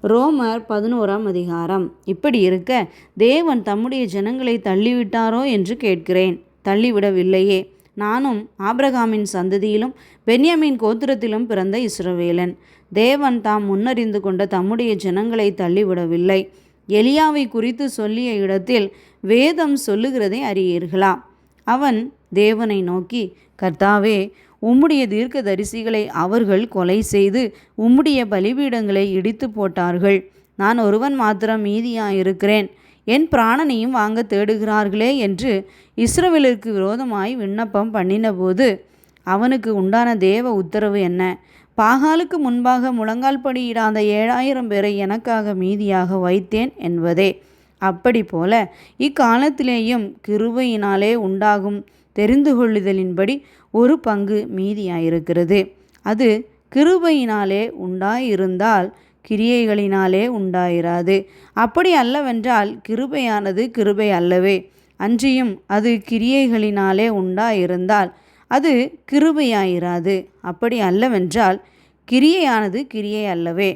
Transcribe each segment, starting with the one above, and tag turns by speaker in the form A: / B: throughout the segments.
A: ரோமர் 11ஆம் அதிகாரம். இப்படி இருக்க தேவன் தம்முடைய ஜனங்களை தள்ளிவிட்டாரோ என்று கேட்கிறேன். தள்ளிவிடவில்லையே. நானும் ஆபிரகாமின் சந்ததியிலும் பென்யமீன் கோத்திரத்திலும் பிறந்த இஸ்ரவேலன். தேவன் தாம் முன்னறிந்து கொண்ட தம்முடைய ஜனங்களை தள்ளிவிடவில்லை. எலியாவை குறித்து சொல்லிய இடத்தில் வேதம் சொல்லுகிறதை அறியீர்களா? அவன் தேவனை நோக்கி, கர்த்தாவே, உம்முடைய தீர்க்க தரிசிகளை அவர்கள் கொலை செய்து உம்முடைய பலிபீடங்களை இடித்து போட்டார்கள். நான் ஒருவன் மாத்திரம் மீதியாயிருக்கிறேன். என் பிராணனையும் வாங்க தேடுகிறார்களே என்று இஸ்ரவேலுக்கு விரோதமாய் விண்ணப்பம் பண்ணினபோது அவனுக்கு உண்டான தேவ உத்தரவு என்ன? பாகாலுக்கு முன்பாக முழங்கால் படியிடாத 7000 பேரை எனக்காக மீதியாக வைத்தேன் என்பதே. அப்படி போல இக்காலத்திலேயும் கிருபையினாலே உண்டாகும் தெரிந்து கொள்ளுதலின்படி ஒரு பங்கு மீதியாயிருக்கிறது. அது கிருபையினாலே உண்டாயிருந்தால் கிரியைகளினாலே உண்டாயிராது. அப்படி அல்லவென்றால் கிருபையானது கிருபை அல்லவே. அன்றியும் அது கிரியைகளினாலே உண்டாயிருந்தால் அது கிருபையாயிராது. அப்படி அல்லவென்றால் கிரியையானது கிரியை அல்லவே.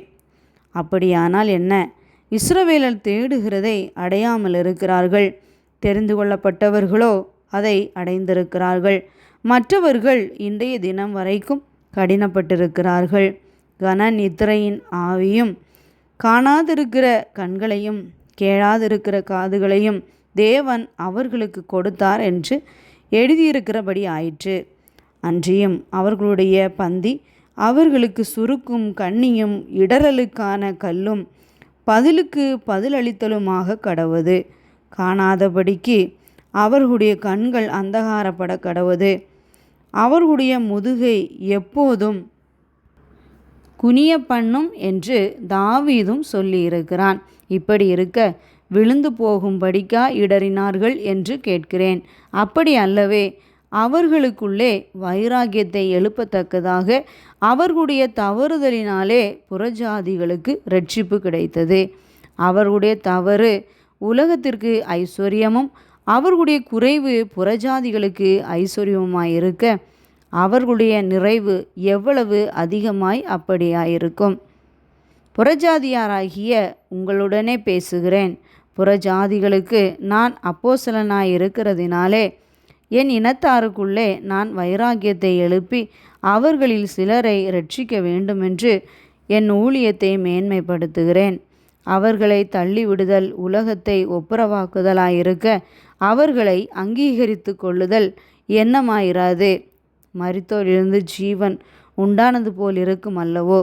A: அப்படியானால் என்ன? இஸ்ரவேலர் தேடுகிறதை அடையாமல் இருக்கிறார்கள். தெரிந்து கொள்ளப்பட்டவர்களோ அதை அடைந்திருக்கிறார்கள். மற்றவர்கள் இன்றைய தினம் வரைக்கும் கடினப்பட்டிருக்கிறார்கள். கன நித்திரையின் ஆவியும் காணாதிருக்கிற கண்களையும் கேளாதிருக்கிற காதுகளையும் தேவன் அவர்களுக்கு கொடுத்தார் என்று எழுதியிருக்கிறபடி ஆயிற்று. அன்றியும் அவர்களுடைய பந்தி அவர்களுக்கு சுருக்கும் கண்ணியும் இடரலுக்கான கல்லும் பதிலுக்கு பதிலளித்தலுமாக கடவது. காணாதபடிக்கு அவர்களுடைய கண்கள் அந்தகாரப்பட கடவது. அவர்களுடைய முதுகை எப்போதும் குனிய பண்ணும் என்று தாவீதும் சொல்லியிருக்கிறான். இப்படி இருக்க விழுந்து போகும்படிக்கா இடறினார்கள் என்று கேட்கிறேன். அப்படி அல்லவே. அவர்களுக்குள்ளே வைராக்கியத்தை எழுப்பத்தக்கதாக அவர்களுடைய தவறுதலினாலே புறஜாதிகளுக்கு இரட்சிப்பு கிடைத்தது. அவர்களுடைய தவறு உலகத்திற்கு ஐஸ்வர்யமும் அவர்களுடைய குறைவு புறஜாதிகளுக்கு ஐஸ்வர்யமாயிருக்க அவர்களுடைய நிறைவு எவ்வளவு அதிகமாய் அப்படியாயிருக்கும். புறஜாதியாராகிய உங்களுடனே பேசுகிறேன். புறஜாதிகளுக்கு நான் அப்போஸ்தலனாயிருக்கிறதினாலே என் இனத்தாருக்குள்ளே நான் வைராக்கியத்தை எழுப்பி அவர்களில் சிலரை இரட்சிக்க வேண்டுமென்று என் ஊழியத்தை மேன்மைப்படுத்துகிறேன். அவர்களை தள்ளிவிடுதல் உலகத்தை ஒப்புரவாக்குதலாயிருக்க அவர்களை அங்கீகரித்து கொள்ளுதல் எண்ணமாயிராது. மரித்தோரிலிருந்து ஜீவன் உண்டானது போல் இருக்கும் அல்லவோ?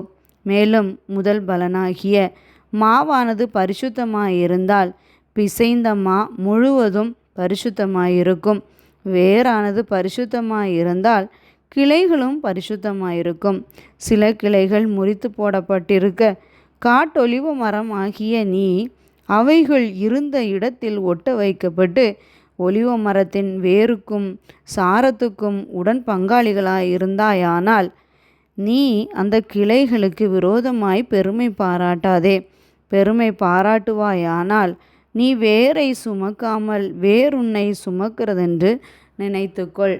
A: மேலும் முதல் பலனாகிய மாவானது பரிசுத்தமாயிருந்தால் பிசைந்த மா முழுவதும் பரிசுத்தமாயிருக்கும். வேரானது பரிசுத்தமாயிருந்தால் கிளைகளும் பரிசுத்தமாயிருக்கும். சில கிளைகள் முறித்து போடப்பட்டிருக்க காட்டொலிவ மரம் ஆகிய நீ அவைகள் இருந்த இடத்தில் ஒட்ட வைக்கப்பட்டு ஒலிவ மரத்தின் வேருக்கும் சாரத்துக்கும் உடன் பங்காளிகளாயிருந்தாயானால் நீ அந்த கிளைகளுக்கு விரோதமாய் பெருமை பாராட்டாதே. பெருமை பாராட்டுவாயானால் நீ வேரை சுமக்காமல் வேறுன்னை சுமக்கிறதென்று நினைத்துக்கொள்.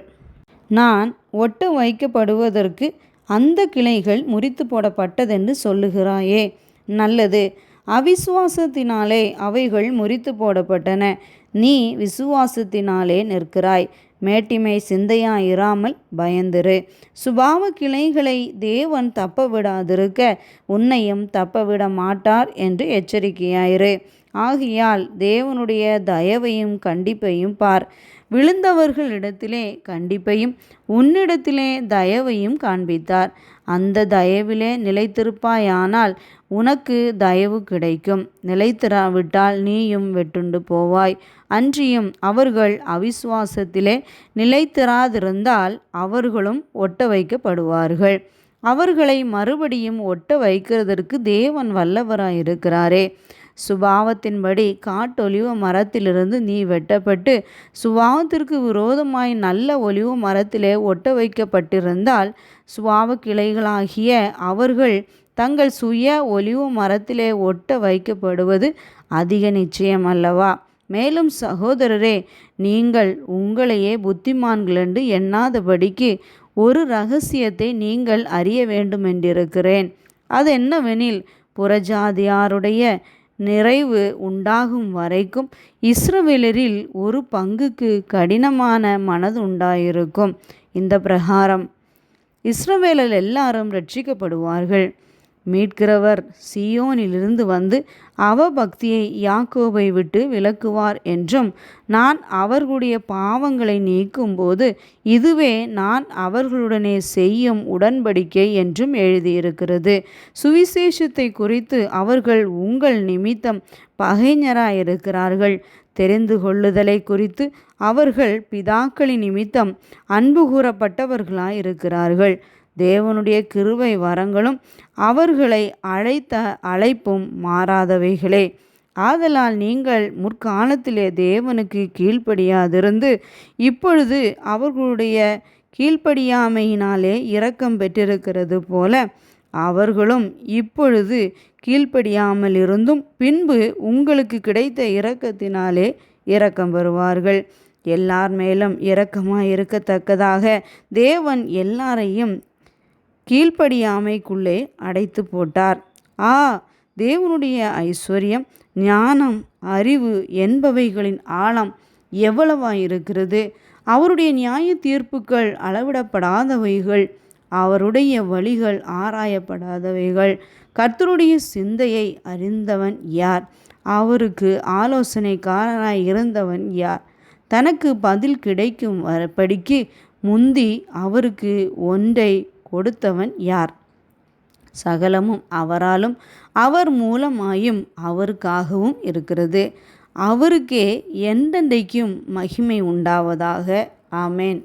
A: நான் ஒட்ட வைக்கப்படுவதற்கு அந்த கிளைகள் முறித்து போடப்பட்டதென்று சொல்லுகிறாயே. நல்லது. அவிசுவாசத்தினாலே அவைகள் முறித்து போடப்பட்டன. நீ விசுவாசத்தினாலே நிற்கிறாய். மேட்டிமை சிந்தையாயிராமல் பயந்திரு. சுபாவ கிளைகளை தேவன் தப்ப விடாதிருக்க உன்னையும் தப்பவிட மாட்டார் என்று எச்சரிக்கையாயிரு. ஆகையால் தேவனுடைய தயவையும் கண்டிப்பையும் பார். விழுந்தவர்களிடத்திலே கண்டிப்பையும் உன்னிடத்திலே தயவையும் காண்பித்தார். அந்த தயவிலே நிலைத்திருப்பாயானால் உனக்கு தயவு கிடைக்கும். நிலைத்திராவிட்டால் நீயும் வெட்டுண்டு போவாய். அன்றியும் அவர்கள் அவிசுவாசத்திலே நிலைத்திராதிருந்தால் அவர்களும் ஒட்ட வைக்கப்படுவார்கள். அவர்களை மறுபடியும் ஒட்ட வைக்கிறதற்கு தேவன் வல்லவராயிருக்கிறாரே. சுபாவத்தின்படி காட்டொலிவ மரத்திலிருந்து நீ வெட்டப்பட்டு சுபாவத்திற்கு விரோதமாய் நல்ல ஒலிவ மரத்திலே ஒட்ட வைக்கப்பட்டிருந்தால் சுபாவ கிளைகளாகிய அவர்கள் தங்கள் சுய ஒலிவ மரத்திலே ஒட்ட வைக்கப்படுவது அதிக நிச்சயம் அல்லவா? மேலும் சகோதரரே, நீங்கள் உங்களையே புத்திமான்களென்று எண்ணாதபடிக்கு ஒரு இரகசியத்தை நீங்கள் அறிய வேண்டுமென்றிருக்கிறேன். அது என்னவெனில், புறஜாதியாருடைய நிறைவு உண்டாகும் வரைக்கும் இஸ்ரவேலரில் ஒரு பங்குக்கு கடினமான மனது உண்டாயிருக்கும். இந்த பிரகாரம் இஸ்ரவேலர் எல்லாரும் ரட்சிக்கப்படுவார்கள். மீட்கிறவர் சீயோனிலிருந்து வந்து அவபக்தியை யாக்கோபை விட்டு விலக்குவார் என்றும், நான் அவர்களுடைய பாவங்களை நீக்கும்போது இதுவே நான் அவர்களுடனே செய்யும் உடன்படிக்கை என்றும் எழுதியிருக்கிறது. சுவிசேஷத்தை குறித்து அவர்கள் உங்கள் நிமித்தம் பகைஞராயிருக்கிறார்கள். தெரிந்து கொள்ளுதலை குறித்து அவர்கள் பிதாக்களின் நிமித்தம் அன்பு கூறப்பட்டவர்களாயிருக்கிறார்கள். தேவனுடைய கிருபை வரங்களும் அவர்களை அழைத்த அழைப்பும் மாறாதவைகளே. ஆதலால் நீங்கள் முற்காலத்திலே தேவனுக்கு கீழ்ப்படியாதிருந்து இப்பொழுது அவர்களுடைய கீழ்ப்படியாமையினாலே இரக்கம் பெற்றிருக்கிறது போல அவர்களும் இப்பொழுது கீழ்ப்படியாமல் இருந்தும் பின்பு உங்களுக்கு கிடைத்த இரக்கத்தினாலே இரக்கம் பெறுவார்கள். எல்லார் மேலும் இரக்கமாய் இருக்கத்தக்கதாக தேவன் எல்லாரையும் கீழ்ப்படியாமைக்குள்ளே அடைத்து போட்டார். தேவனுடைய ஐஸ்வர்யம், ஞானம், அறிவு என்பவைகளின் ஆழம் எவ்வளவாயிருக்கிறது! அவருடைய நியாய தீர்ப்புகள் அளவிடப்படாதவைகள், அவருடைய வழிகள் ஆராயப்படாதவைகள். கர்த்தருடைய சிந்தையை அறிந்தவன் யார்? அவருக்கு ஆலோசனைக்காரனாய் இருந்தவன் யார்? தனக்கு பதில் கிடைக்கும் படிக்கு முந்தி அவருக்கு ஒன்றை கொடுத்தவன் யார்? சகலமும் அவராலும் அவர் மூலமாயும் அவருக்காகவும் இருக்கிறது. அவருக்கே என்றென்றைக்கும் மகிமை உண்டாவதாக. ஆமேன்.